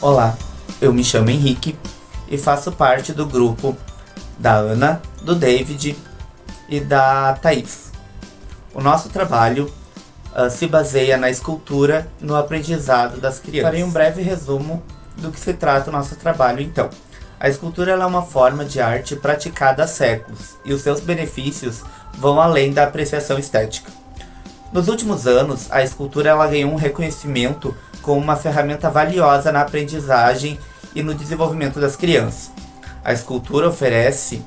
Olá, eu me chamo Henrique e faço parte do grupo da Ana, do David e da Thaís. O nosso trabalho se baseia na escultura no aprendizado das crianças. Farei um breve resumo do que se trata o nosso trabalho então. A escultura é uma forma de arte praticada há séculos e os seus benefícios vão além da apreciação estética. Nos últimos anos, a escultura ganhou um reconhecimento como uma ferramenta valiosa na aprendizagem e no desenvolvimento das crianças. A escultura oferece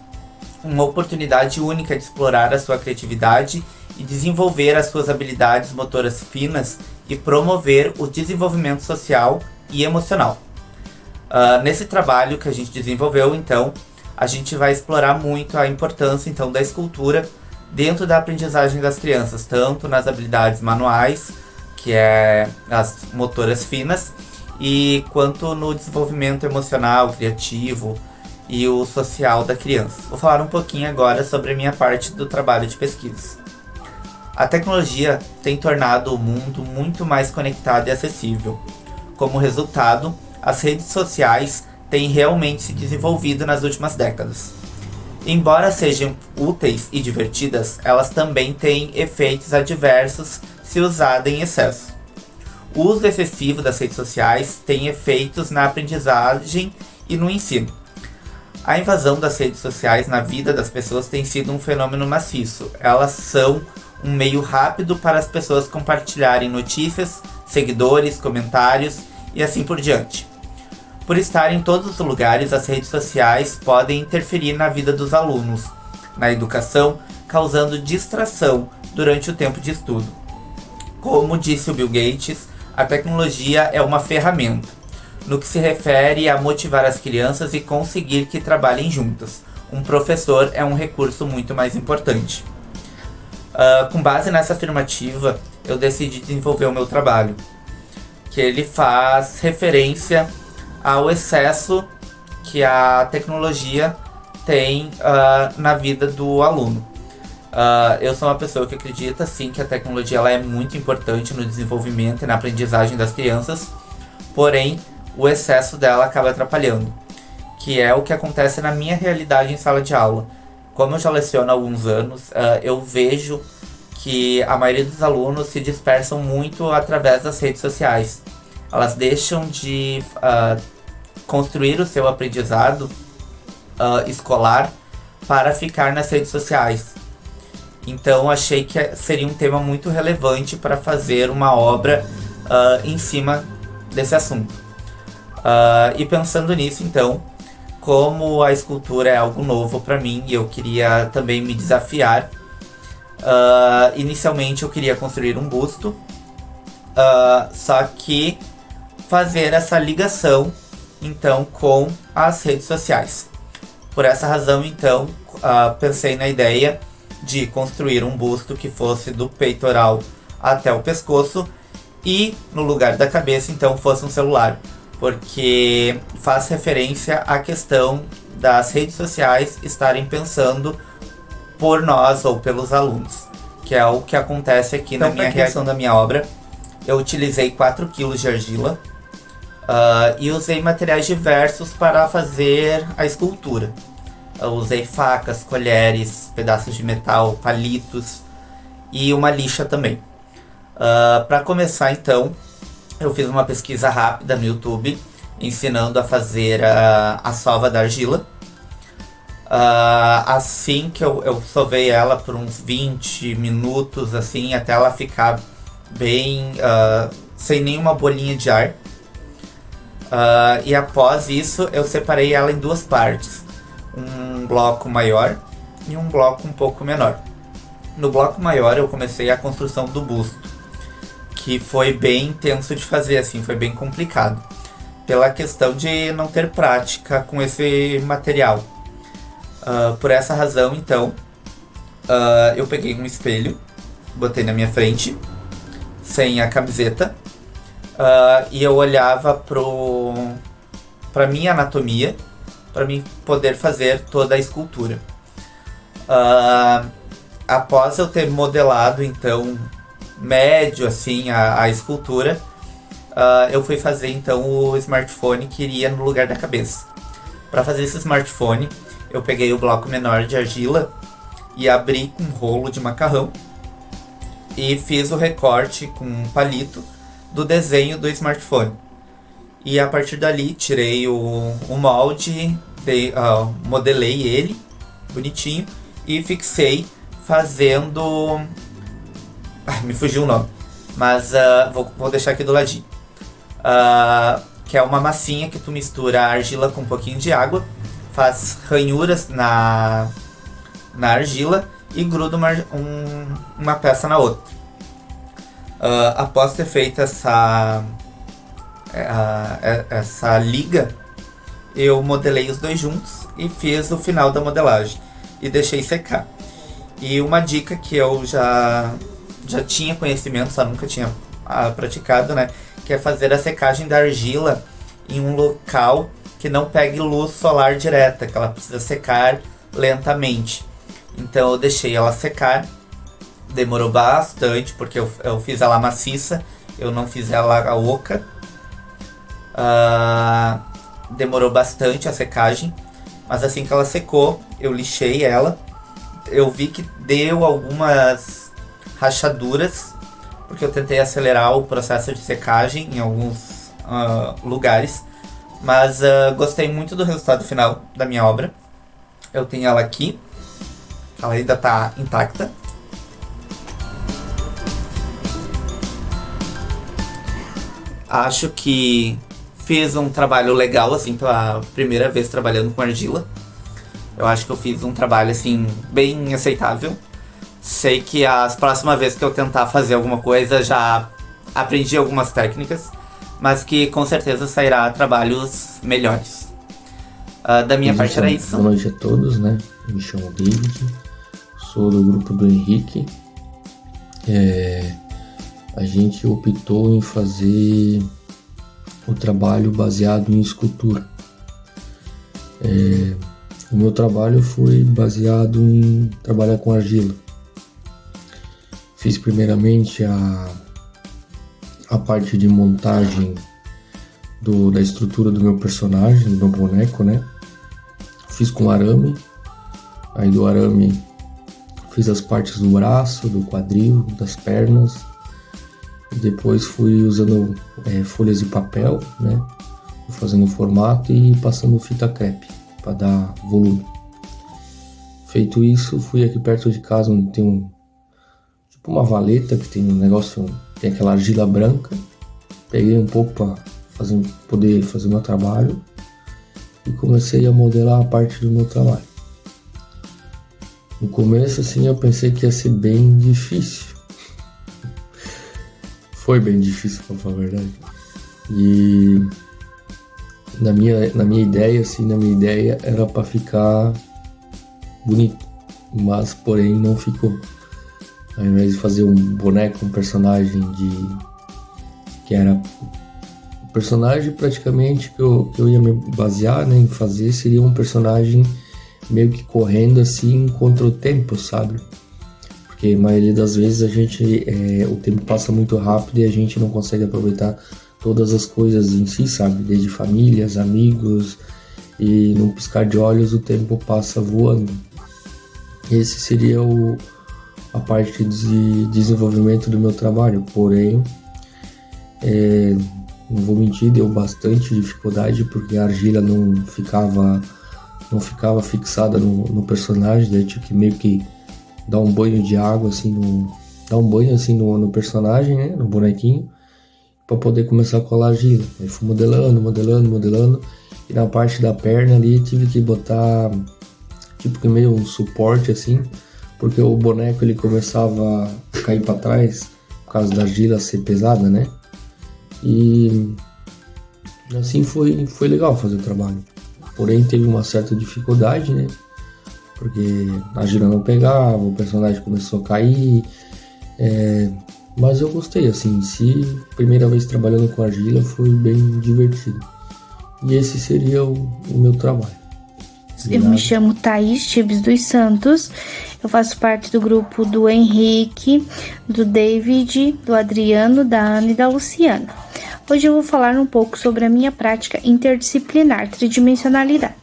uma oportunidade única de explorar a sua criatividade e desenvolver as suas habilidades motoras finas e promover o desenvolvimento social e emocional. Nesse trabalho que a gente desenvolveu, então, a gente vai explorar muito a importância então, da escultura dentro da aprendizagem das crianças, tanto nas habilidades manuais, que é as motoras finas, e quanto no desenvolvimento emocional, criativo e o social da criança. Vou falar um pouquinho agora sobre a minha parte do trabalho de pesquisa. A tecnologia tem tornado o mundo muito mais conectado e acessível. Como resultado, as redes sociais têm realmente se desenvolvido nas últimas décadas. Embora sejam úteis e divertidas, elas também têm efeitos adversos se usada em excesso. O uso excessivo das redes sociais tem efeitos na aprendizagem e no ensino. A invasão das redes sociais na vida das pessoas tem sido um fenômeno maciço. Elas são um meio rápido para as pessoas compartilharem notícias, seguidores, comentários e assim por diante. Por estar em todos os lugares, as redes sociais podem interferir na vida dos alunos, na educação, causando distração durante o tempo de estudo. Como disse o Bill Gates, a tecnologia é uma ferramenta, no que se refere a motivar as crianças e conseguir que trabalhem juntas. Um professor é um recurso muito mais importante. Com base nessa afirmativa, eu decidi desenvolver o meu trabalho, que ele faz referência ao excesso que a tecnologia tem na vida do aluno. Eu sou uma pessoa que acredita sim que a tecnologia ela é muito importante no desenvolvimento e na aprendizagem das crianças, porém o excesso dela acaba atrapalhando, que é o que acontece na minha realidade em sala de aula. Como eu já leciono há alguns anos, eu vejo que a maioria dos alunos se dispersam muito através das redes sociais. Elas deixam de construir o seu aprendizado escolar para ficar nas redes sociais. Então achei que seria um tema muito relevante para fazer uma obra em cima desse assunto. E pensando nisso, então, como a escultura é algo novo para mim e eu queria também me desafiar, inicialmente eu queria construir um busto, só que fazer essa ligação então com as redes sociais. Por essa razão, então, pensei na ideia de construir um busto que fosse do peitoral até o pescoço e no lugar da cabeça, então, fosse um celular, porque faz referência à questão das redes sociais estarem pensando por nós ou pelos alunos, que é o que acontece aqui na minha criação da minha obra. Eu utilizei 4 kg de argila e usei materiais diversos para fazer a escultura. Eu usei facas, colheres, pedaços de metal, palitos e uma lixa também. Para começar então, eu fiz uma pesquisa rápida no YouTube, ensinando a fazer a sova da argila. Assim que eu sovei ela por uns 20 minutos, assim, até ela ficar bem, sem nenhuma bolinha de ar. E após isso, eu separei ela em 2 partes. Um bloco maior e um bloco um pouco menor. No bloco maior, eu comecei a construção do busto, que foi bem intenso de fazer, assim, foi bem complicado, pela questão de não ter prática com esse material. Por essa razão, então, eu peguei um espelho, botei na minha frente, sem a camiseta, e eu olhava para minha anatomia, para mim poder fazer toda a escultura. Após eu ter modelado, então, médio, assim, a escultura, eu fui fazer então o smartphone que iria no lugar da cabeça. Para fazer esse smartphone, eu peguei o bloco menor de argila e abri com um rolo de macarrão e fiz o recorte com um palito do desenho do smartphone. E a partir dali tirei o molde, modelei ele bonitinho e fixei fazendo... me fugiu o nome, mas vou deixar aqui do ladinho. Que é uma massinha que tu mistura a argila com um pouquinho de água, faz ranhuras na argila e gruda uma peça na outra. Após ter feito essa liga, eu modelei os dois juntos e fiz o final da modelagem e deixei secar. E uma dica que eu já tinha conhecimento, só nunca tinha praticado, né, que é fazer a secagem da argila em um local que não pegue luz solar direta, que ela precisa secar lentamente. Então eu deixei ela secar, demorou bastante, porque eu fiz ela maciça, eu não fiz ela oca. Demorou bastante a secagem, mas assim que ela secou, eu lixei ela. Eu vi que deu algumas rachaduras, porque eu tentei acelerar o processo de secagem em alguns lugares, mas gostei muito do resultado final da minha obra. Eu tenho ela aqui, ela ainda está intacta. Acho que fiz um trabalho legal, assim, pela primeira vez trabalhando com argila. Eu acho que eu fiz um trabalho, assim, bem aceitável. Sei que as próximas vezes que eu tentar fazer alguma coisa, já aprendi algumas técnicas, mas que com certeza sairá trabalhos melhores. Da minha parte era isso. Boa noite a todos, né? Eu me chamo David, sou do grupo do Henrique. A gente optou em fazer o trabalho baseado em escultura. O meu trabalho foi baseado em trabalhar com argila. Fiz primeiramente a parte de montagem da estrutura do meu personagem, do meu boneco, né? Fiz com arame, aí do arame fiz as partes do braço, do quadril, das pernas. E depois fui usando folhas de papel, né? Fazendo formato e passando fita crepe para dar volume. Feito isso, fui aqui perto de casa onde tem uma valeta que tem um negócio, tem aquela argila branca. Peguei um pouco para poder fazer meu trabalho e comecei a modelar a parte do meu trabalho. No começo, assim, eu pensei que ia ser bem difícil. Foi bem difícil, pra falar a verdade. E na minha ideia era para ficar bonito, mas porém não ficou. Ao invés de fazer um boneco, um personagem que era o personagem praticamente que eu ia me basear, né, em fazer, seria um personagem meio que correndo assim contra o tempo, sabe? Porque a maioria das vezes o tempo passa muito rápido e a gente não consegue aproveitar todas as coisas em si, sabe? Desde famílias, amigos, e num piscar de olhos o tempo passa voando. Esse seria a parte de desenvolvimento do meu trabalho, porém, não vou mentir, deu bastante dificuldade porque a argila não ficava fixada no personagem, daí tive que meio que dar um banho de água assim no personagem, né, no bonequinho, para poder começar a colar argila. Aí fui modelando, e na parte da perna ali tive que botar tipo que meio um suporte assim, porque o boneco ele começava a cair para trás por causa da argila ser pesada, né? E assim foi legal fazer o trabalho. Porém teve uma certa dificuldade, né? Porque a argila não pegava, o personagem começou a cair. Mas eu gostei, assim, em si, primeira vez trabalhando com argila foi bem divertido. E esse seria o meu trabalho. Eu me chamo Thaís Tibes dos Santos, eu faço parte do grupo do Henrique, do David, do Adriano, da Ana e da Luciana. Hoje eu vou falar um pouco sobre a minha prática interdisciplinar, tridimensionalidade.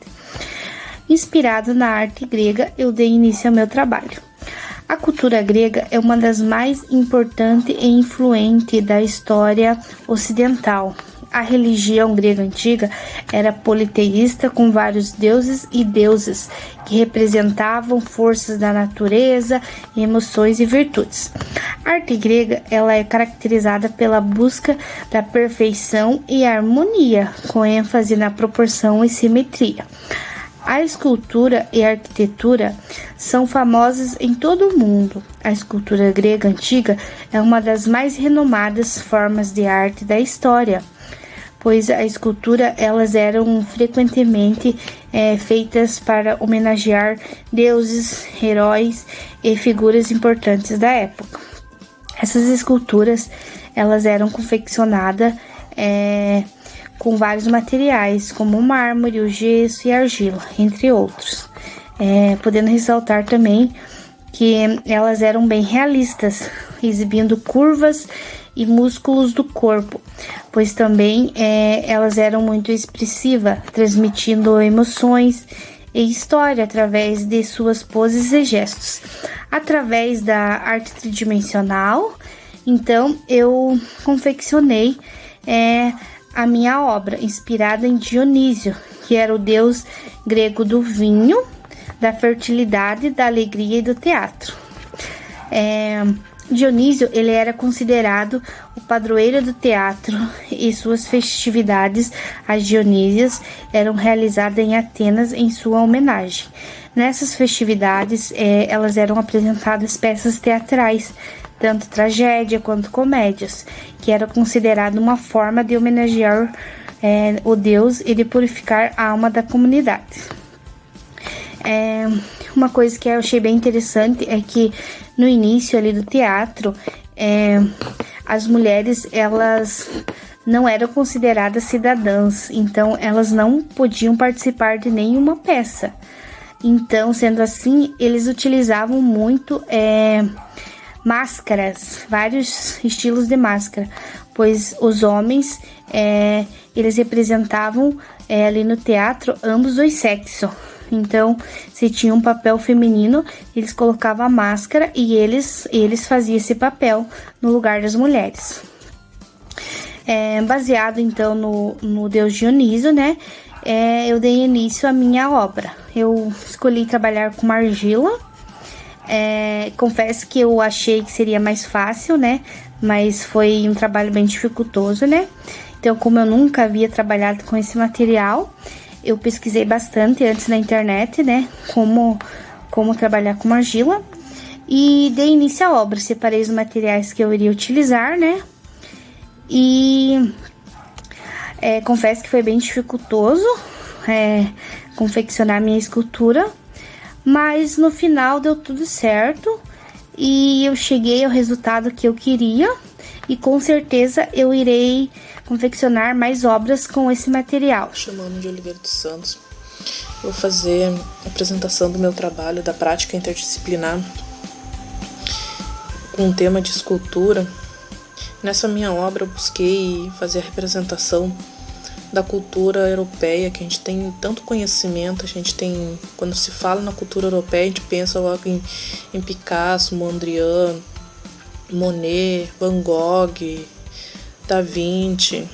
Inspirado na arte grega, eu dei início ao meu trabalho. A cultura grega é uma das mais importantes e influentes da história ocidental. A religião grega antiga era politeísta, com vários deuses e deusas que representavam forças da natureza, emoções e virtudes. A arte grega ela é caracterizada pela busca da perfeição e harmonia, com ênfase na proporção e simetria. A escultura e a arquitetura são famosas em todo o mundo. A escultura grega antiga é uma das mais renomadas formas de arte da história, pois a escultura elas eram frequentemente feitas para homenagear deuses, heróis e figuras importantes da época. Essas esculturas elas eram confeccionadas com vários materiais, como o mármore, o gesso e a argila, entre outros. Podendo ressaltar também que elas eram bem realistas, exibindo curvas e músculos do corpo, pois também elas eram muito expressivas, transmitindo emoções e história através de suas poses e gestos. Através da arte tridimensional, então eu confeccionei a minha obra, inspirada em Dionísio, que era o deus grego do vinho, da fertilidade, da alegria e do teatro. Dionísio ele era considerado o padroeiro do teatro e suas festividades, as Dionísias, eram realizadas em Atenas em sua homenagem. Nessas festividades, elas eram apresentadas peças teatrais, tanto tragédia quanto comédias, que era considerado uma forma de homenagear o Deus e de purificar a alma da comunidade. Uma coisa que eu achei bem interessante é que no início ali do teatro, as mulheres elas não eram consideradas cidadãs, então elas não podiam participar de nenhuma peça. Então, sendo assim, eles utilizavam muito máscaras, vários estilos de máscara, pois os homens eles representavam ali no teatro ambos os sexos. Então, se tinha um papel feminino, eles colocavam a máscara e eles faziam esse papel no lugar das mulheres. Baseado então no deus Dionísio, né? Eu dei início à minha obra. Eu escolhi trabalhar com argila. Confesso que eu achei que seria mais fácil, né? Mas foi um trabalho bem dificultoso, né? Então, como eu nunca havia trabalhado com esse material, eu pesquisei bastante antes na internet, né? Como trabalhar com argila. E dei início à obra. Separei os materiais que eu iria utilizar, né? E confesso que foi bem dificultoso confeccionar minha escultura. Mas no final deu tudo certo e eu cheguei ao resultado que eu queria e com certeza eu irei confeccionar mais obras com esse material. Chamando de Oliveira dos Santos, eu vou fazer a apresentação do meu trabalho da prática interdisciplinar com o tema de escultura. Nessa minha obra eu busquei fazer a representação da cultura europeia, que a gente tem tanto conhecimento, a gente tem, quando se fala na cultura europeia, a gente pensa logo em Picasso, Mondrian, Monet, Van Gogh, Da Vinci,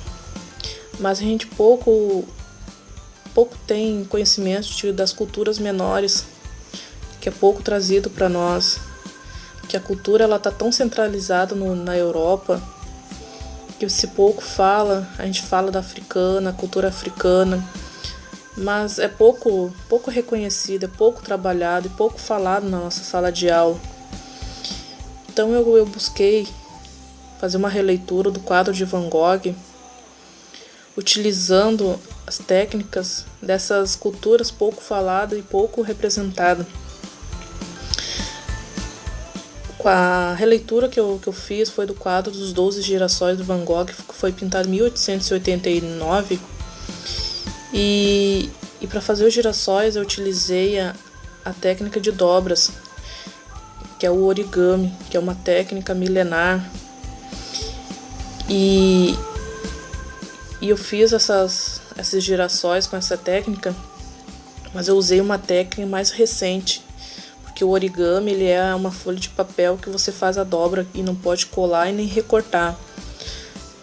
mas a gente pouco tem conhecimento das culturas menores, que é pouco trazido para nós, que a cultura ela tá tão centralizada na Europa, que se pouco fala, a gente fala da africana, cultura africana, mas é pouco reconhecido, é pouco trabalhado e pouco falado na nossa sala de aula. Então eu busquei fazer uma releitura do quadro de Van Gogh, utilizando as técnicas dessas culturas pouco faladas e pouco representadas. A releitura que eu fiz foi do quadro dos 12 girassóis do Van Gogh, que foi pintado em 1889. E para fazer os girassóis eu utilizei a técnica de dobras, que é o origami, que é uma técnica milenar. E E eu fiz esses girassóis com essa técnica, mas eu usei uma técnica mais recente, porque o origami ele é uma folha de papel que você faz a dobra e não pode colar e nem recortar.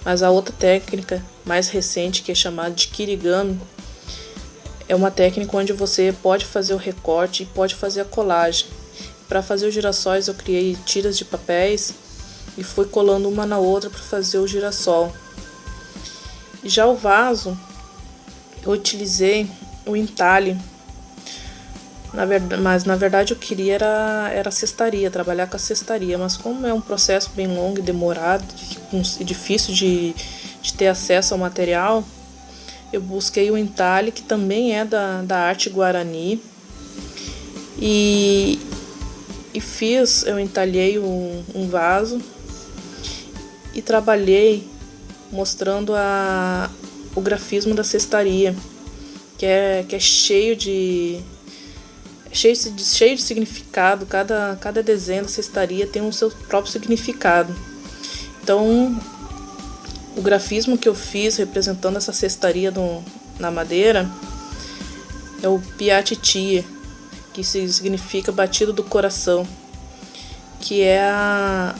Mas a outra técnica mais recente, que é chamada de kirigami, é uma técnica onde você pode fazer o recorte e pode fazer a colagem. Para fazer os girassóis eu criei tiras de papéis e fui colando uma na outra para fazer o girassol. Já o vaso, eu utilizei o entalhe, mas na verdade eu queria era cestaria, trabalhar com a cestaria, mas como é um processo bem longo e demorado e difícil de ter acesso ao material, eu busquei o entalhe, que também é da arte guarani, e eu entalhei um vaso e trabalhei mostrando o grafismo da cestaria, que é cheio de significado. Cada desenho da cestaria tem o seu próprio significado. Então, o grafismo que eu fiz representando essa cestaria na madeira é o piatitia, que significa batido do coração, que é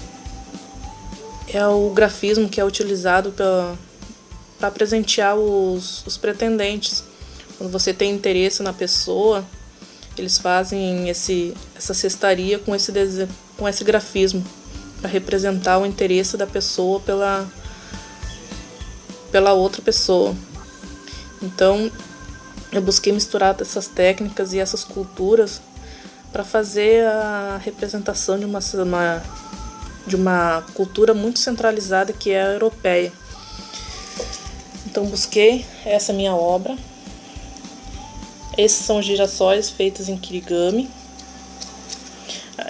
o grafismo que é utilizado para presentear os pretendentes. Quando você tem interesse na pessoa, eles fazem essa cestaria com esse grafismo, para representar o interesse da pessoa pela outra pessoa. Então, eu busquei misturar essas técnicas e essas culturas para fazer a representação de uma cultura muito centralizada, que é a europeia. Então, busquei essa minha obra. Esses são os girassóis feitos em kirigami.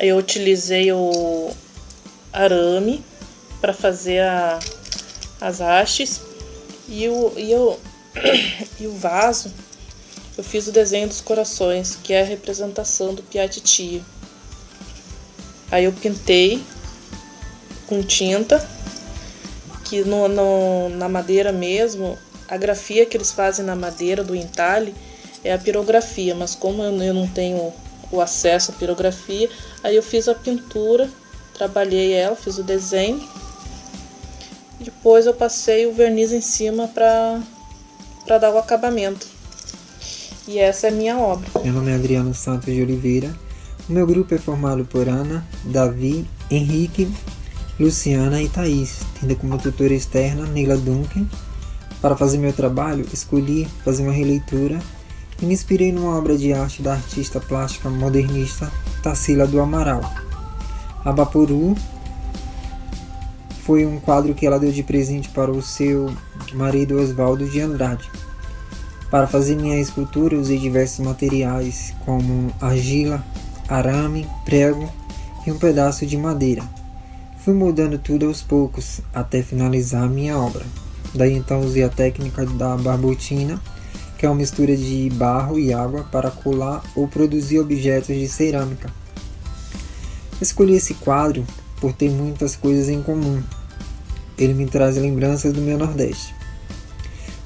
Eu utilizei o arame para fazer as hastes, e o vaso eu fiz o desenho dos corações, que é a representação do piatitia. Aí eu pintei com tinta, que na madeira mesmo, a grafia que eles fazem na madeira do entalhe é a pirografia, mas como eu não tenho o acesso à pirografia, aí eu fiz a pintura, trabalhei ela, fiz o desenho, depois eu passei o verniz em cima para dar o acabamento. E essa é a minha obra. Meu nome é Adriano Santos de Oliveira. O meu grupo é formado por Ana, Davi, Henrique, Luciana e Thaís, tendo como tutora externa Neila Duncan. Para fazer meu trabalho, escolhi fazer uma releitura e me inspirei numa obra de arte da artista plástica modernista Tarsila do Amaral. Abapuru foi um quadro que ela deu de presente para o seu marido Oswaldo de Andrade. Para fazer minha escultura, usei diversos materiais como argila, arame, prego e um pedaço de madeira. Fui moldando tudo aos poucos até finalizar a minha obra. Daí então usei a técnica da barbotina, que é uma mistura de barro e água para colar ou produzir objetos de cerâmica. Escolhi esse quadro por ter muitas coisas em comum. Ele me traz lembranças do meu Nordeste,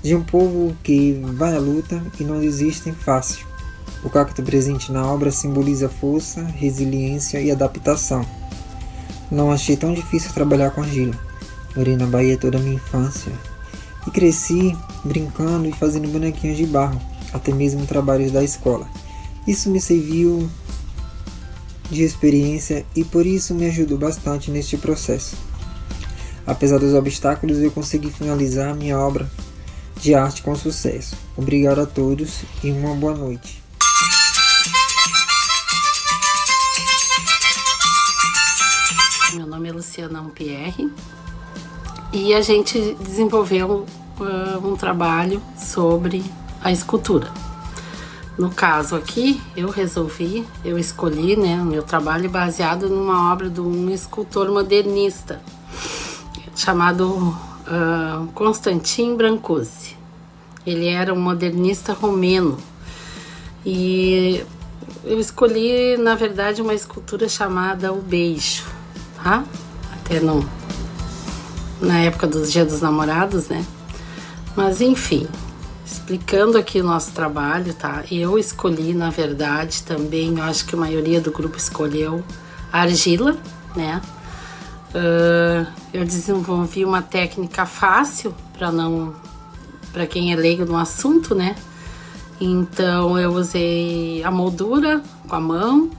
de um povo que vai à luta e não desiste fácil. O cacto presente na obra simboliza força, resiliência e adaptação. Não achei tão difícil trabalhar com argila. Morei na Bahia toda a minha infância e cresci brincando e fazendo bonequinhos de barro, até mesmo trabalhos da escola. Isso me serviu de experiência e por isso me ajudou bastante neste processo. Apesar dos obstáculos, eu consegui finalizar minha obra de arte com sucesso. Obrigado a todos e uma boa noite. Meu nome é Luciana Pierre e a gente desenvolveu um trabalho sobre a escultura. No caso aqui, eu escolhi o meu trabalho baseado numa obra de um escultor modernista chamado Constantin Brancusi. Ele era um modernista romeno e eu escolhi, na verdade, uma escultura chamada O Beijo, tá? Até na época dos Dia dos Namorados, né? Mas enfim, explicando aqui o nosso trabalho, tá? Eu escolhi, na verdade, também, eu acho que a maioria do grupo escolheu a argila, né? Eu desenvolvi uma técnica fácil para quem é leigo no assunto, né? Então eu usei a moldura com a mão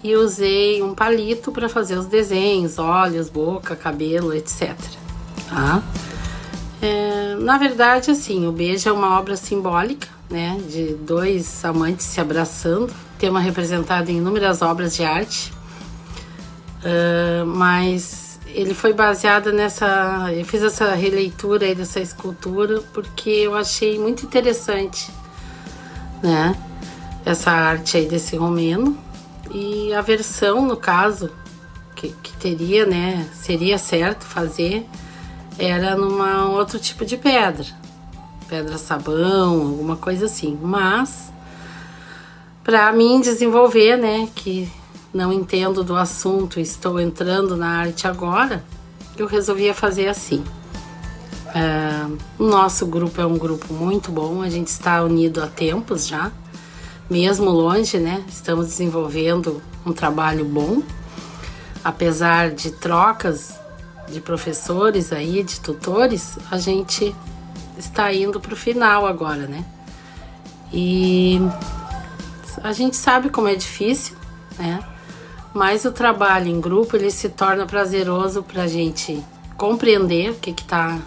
e usei um palito para fazer os desenhos, olhos, boca, cabelo, etc. Tá? Na verdade, assim, o beijo é uma obra simbólica, né? De dois amantes se abraçando, tema representado em inúmeras obras de arte. Mas ele foi baseado eu fiz essa releitura aí dessa escultura porque eu achei muito interessante, né, essa arte aí desse romeno, e a versão, no caso, que teria, né, seria certo fazer, era numa outro tipo de pedra sabão, alguma coisa assim, mas para mim desenvolver, né, que não entendo do assunto, estou entrando na arte agora, eu resolvi fazer assim. O nosso grupo é um grupo muito bom, a gente está unido há tempos já, mesmo longe, né? Estamos desenvolvendo um trabalho bom, apesar de trocas de professores aí, de tutores, a gente está indo para o final agora, né? E a gente sabe como é difícil, né? Mas o trabalho em grupo, ele se torna prazeroso para a gente compreender o que está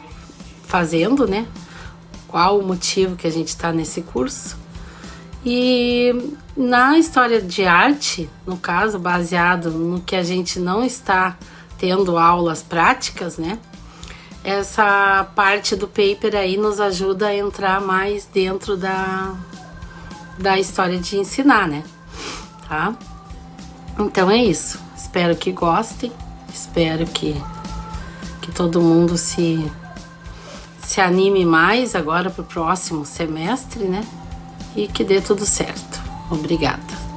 fazendo, né? Qual o motivo que a gente está nesse curso. E na história de arte, no caso, baseado no que a gente não está tendo aulas práticas, né? Essa parte do paper aí nos ajuda a entrar mais dentro da história de ensinar, né? Tá? Então é isso, espero que gostem, espero que todo mundo se anime mais agora para o próximo semestre, né? E que dê tudo certo. Obrigada.